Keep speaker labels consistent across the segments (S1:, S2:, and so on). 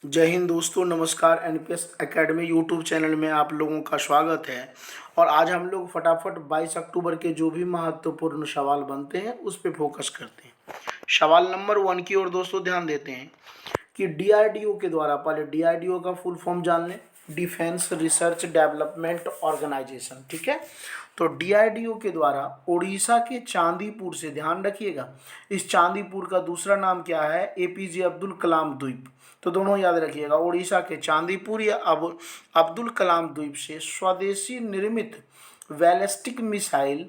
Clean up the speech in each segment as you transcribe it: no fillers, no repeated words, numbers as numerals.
S1: जय हिंद दोस्तों, नमस्कार। एनपीएस एकेडमी यूट्यूब चैनल में आप लोगों का स्वागत है। और आज हम लोग फटाफट 22 अक्टूबर के जो भी महत्वपूर्ण सवाल बनते हैं उस पर फोकस करते हैं। सवाल नंबर 1 की ओर दोस्तों ध्यान देते हैं कि डीआरडीओ के द्वारा, पहले डीआरडीओ का फुल फॉर्म जान लें, डिफेंस रिसर्च डेवलपमेंट ऑर्गेनाइजेशन। ठीक है, तो डीआरडीओ के द्वारा उड़ीसा के चांदीपुर से, ध्यान रखिएगा, इस चांदीपुर का दूसरा नाम क्या है? एपीजे अब्दुल कलाम द्वीप। तो दोनों याद रखिएगा, उड़ीसा के चांदीपुर या अब्दुल कलाम द्वीप से स्वदेशी निर्मित बैलिस्टिक मिसाइल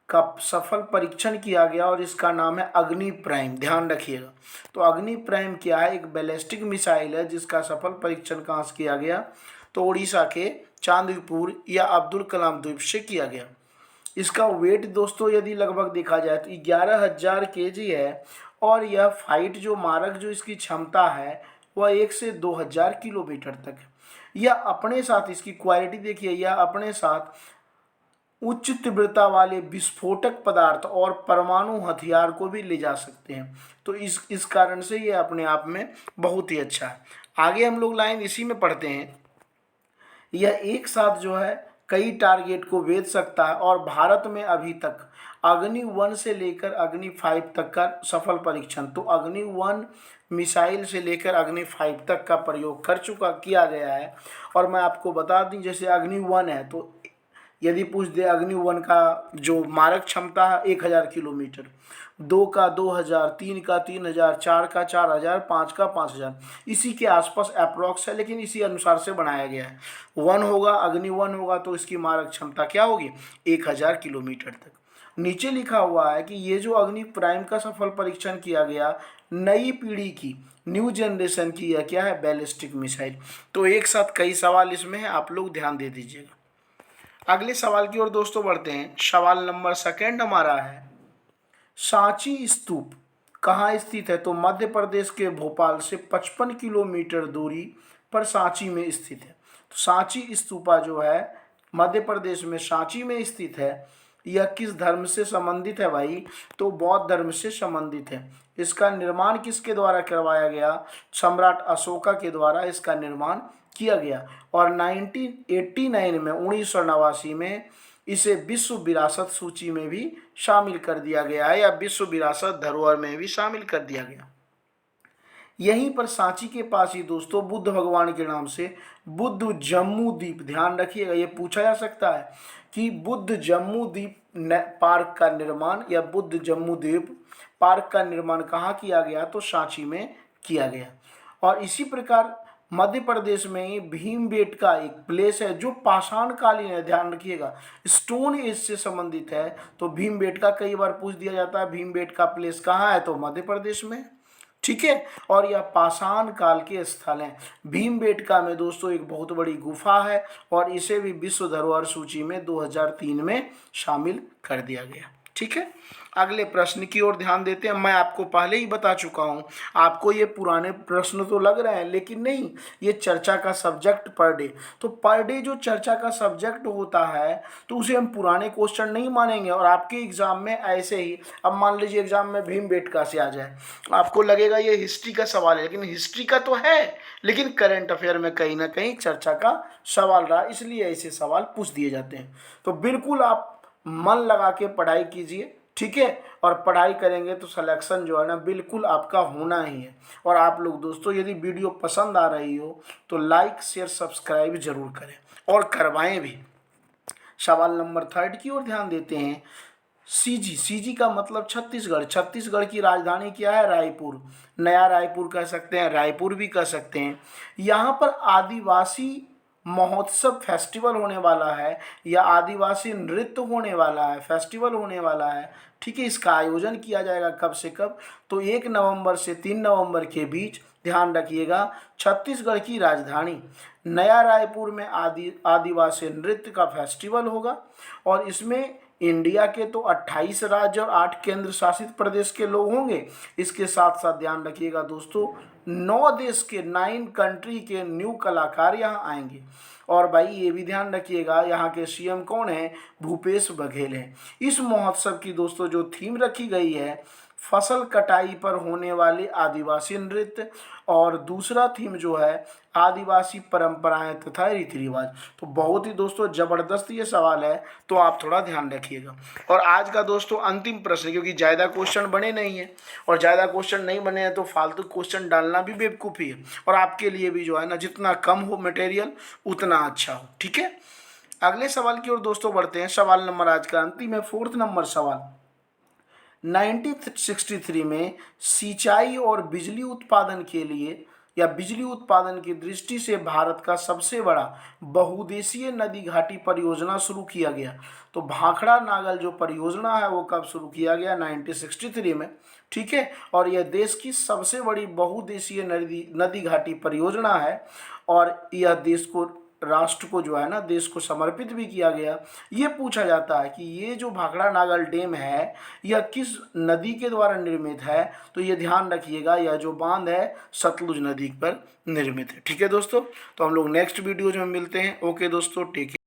S1: का सफल परीक्षण किया गया और इसका नाम है अग्नि प्राइम। ध्यान रखिएगा, तो अग्नि प्राइम क्या है? एक बैलिस्टिक मिसाइल है जिसका सफल परीक्षण कहाँ से किया गया? तो उड़ीसा के चांदीपुर या अब्दुल कलाम द्वीप से किया गया। इसका वेट दोस्तों यदि लगभग देखा जाए तो 11,000 केजी है। और यह फाइट जो मारक जो इसकी क्षमता है वह 1 से 2,000 किलोमीटर तक है। यह अपने साथ, इसकी क्वालिटी देखिए, यह अपने साथ उच्च तीव्रता वाले विस्फोटक पदार्थ और परमाणु हथियार को भी ले जा सकते हैं। तो इस कारण से ये अपने आप में बहुत ही अच्छा है। आगे हम लोग लाइन इसी में पढ़ते हैं। यह एक साथ जो है कई टारगेट को भेज सकता है और भारत में अभी तक अग्नि 1 से लेकर अग्नि 5 तक का सफल परीक्षण, तो अग्नि 1 मिसाइल से लेकर अग्नि 5 तक का प्रयोग किया गया है। और मैं आपको बता दूं, जैसे अग्नि 1 है तो यदि पूछ दे अग्नि 1 का जो मारक क्षमता है 1,000 किलोमीटर, 2 का 2,000, 3 का 3,000, 4 का 4,000, 5 का 5,000, इसी के आसपास अप्रोक्स है, लेकिन इसी अनुसार से बनाया गया है। 1 होगा, अग्नि 1 होगा तो इसकी मारक क्षमता क्या होगी? 1,000 किलोमीटर तक। नीचे लिखा हुआ है कि ये जो अग्नि प्राइम का सफल परीक्षण किया गया, नई पीढ़ी की, न्यू जनरेशन की, यह क्या है? Ballistic missile. तो एक साथ कई सवाल इसमें है, आप लोग ध्यान दे दीजिएगा। अगले सवाल की ओर दोस्तों बढ़ते हैं। सवाल नंबर 2 हमारा है, सांची स्तूप कहाँ स्थित है? तो मध्य प्रदेश के भोपाल से 55 किलोमीटर दूरी पर सांची में स्थित है। तो सांची स्तूपा जो है मध्य प्रदेश में सांची में स्थित है। यह किस धर्म से संबंधित है भाई? तो बौद्ध धर्म से संबंधित है। इसका निर्माण किसके द्वारा करवाया गया? सम्राट अशोका के द्वारा इसका निर्माण किया गया। और 1989 में 1989 में इसे विश्व विरासत सूची में भी शामिल कर दिया गया है, या विश्व विरासत धरोहर में भी शामिल कर दिया गया। यहीं पर सांची के पास ही दोस्तों बुद्ध भगवान के नाम से बुद्ध जम्मू द्वीप, ध्यान रखिएगा, ये पूछा जा सकता है कि बुद्ध जम्मू द्वीप पार्क का निर्माण या बुद्ध जम्मू द्वीप पार्क का निर्माण कहाँ किया गया? तो सांची में किया गया। और इसी प्रकार मध्य प्रदेश में ही भीमबेटका एक प्लेस है जो पाषाण कालीन है, ध्यान रखिएगा, स्टोन एज से संबंधित है। तो भीमबेटका कई बार पूछ दिया जाता है, भीमबेटका प्लेस कहाँ है? तो मध्य प्रदेश में। ठीक है, और यह पाषाण काल के स्थल हैं। भीमबेटका में दोस्तों एक बहुत बड़ी गुफा है और इसे भी विश्व धरोहर सूची में 2003 में शामिल कर दिया गया। ठीक है, अगले प्रश्न की ओर ध्यान देते हैं। मैं आपको पहले ही बता चुका हूं, आपको ये पुराने प्रश्न तो लग रहे हैं, लेकिन नहीं, ये चर्चा का सब्जेक्ट पर डे। तो पर डे जो चर्चा का सब्जेक्ट होता है तो उसे हम पुराने क्वेश्चन नहीं मानेंगे। और आपके एग्जाम में ऐसे ही, अब मान लीजिए एग्जाम में भीमबेटका से आ जाए, आपको लगेगा ये हिस्ट्री का सवाल है, लेकिन हिस्ट्री का तो है, लेकिन करंट अफेयर में कहीं ना कहीं चर्चा का सवाल रहा, इसलिए ऐसे सवाल पूछ दिए जाते हैं। तो बिल्कुल आप मन लगा के पढ़ाई कीजिए, ठीक है, और पढ़ाई करेंगे तो सिलेक्शन जो है ना बिल्कुल आपका होना ही है। और आप लोग दोस्तों यदि वीडियो पसंद आ रही हो तो लाइक शेयर सब्सक्राइब जरूर करें और करवाएं भी। सवाल नंबर 3 की ओर ध्यान देते हैं। सीजी, सीजी का मतलब छत्तीसगढ़। छत्तीसगढ़ की राजधानी क्या है? रायपुर। नया रायपुर कह सकते हैं, रायपुर भी कह सकते हैं। यहाँ पर आदिवासी महोत्सव फेस्टिवल होने वाला है, या आदिवासी नृत्य होने वाला है, फेस्टिवल होने वाला है। ठीक है, इसका आयोजन किया जाएगा कब से कब? तो 1 नवंबर से 3 नवंबर के बीच। ध्यान रखिएगा, छत्तीसगढ़ की राजधानी नया रायपुर में आदिवासी नृत्य का फेस्टिवल होगा। और इसमें इंडिया के तो 28 राज्य और 8 केंद्र शासित प्रदेश के लोग होंगे। इसके साथ साथ ध्यान रखिएगा दोस्तों, 9 देश के, 9 कंट्री के न्यू कलाकार यहाँ आएंगे। और भाई ये भी ध्यान रखिएगा, यहाँ के सीएम कौन है? भूपेश बघेल हैं। इस महोत्सव की दोस्तों जो थीम रखी गई है, फसल कटाई पर होने वाले आदिवासी नृत्य, और दूसरा थीम जो है आदिवासी परंपराएं तथा रीति रिवाज। तो बहुत ही दोस्तों ज़बरदस्त ये सवाल है, तो आप थोड़ा ध्यान रखिएगा। और आज का दोस्तों अंतिम प्रश्न, क्योंकि ज़्यादा क्वेश्चन बने नहीं है, और ज़्यादा क्वेश्चन नहीं बने हैं तो फालतू क्वेश्चन डालना भी बेवकूफ़ी है, और आपके लिए भी जो है ना, जितना कम हो मटेरियल उतना अच्छा हो। ठीक है, अगले सवाल की ओर दोस्तों बढ़ते हैं। सवाल नंबर आज का अंतिम है, 4th नंबर सवाल। 1963 में सिंचाई और बिजली उत्पादन के लिए या बिजली उत्पादन की दृष्टि से भारत का सबसे बड़ा बहुउद्देशीय नदी घाटी परियोजना शुरू किया गया। तो भाखड़ा नागल जो परियोजना है वो कब शुरू किया गया? 1963 में। ठीक है, और यह देश की सबसे बड़ी बहुउद्देशीय नदी घाटी परियोजना है, और यह देश को, राष्ट्र को जो है ना, देश को समर्पित भी किया गया। ये पूछा जाता है कि ये जो भाखड़ा नागल डैम है यह किस नदी के द्वारा निर्मित है? तो ये ध्यान रखिएगा, यह जो बांध है सतलुज नदी पर निर्मित है। ठीक है दोस्तों, तो हम लोग नेक्स्ट वीडियो में मिलते हैं। ओके दोस्तों, टेक केयर।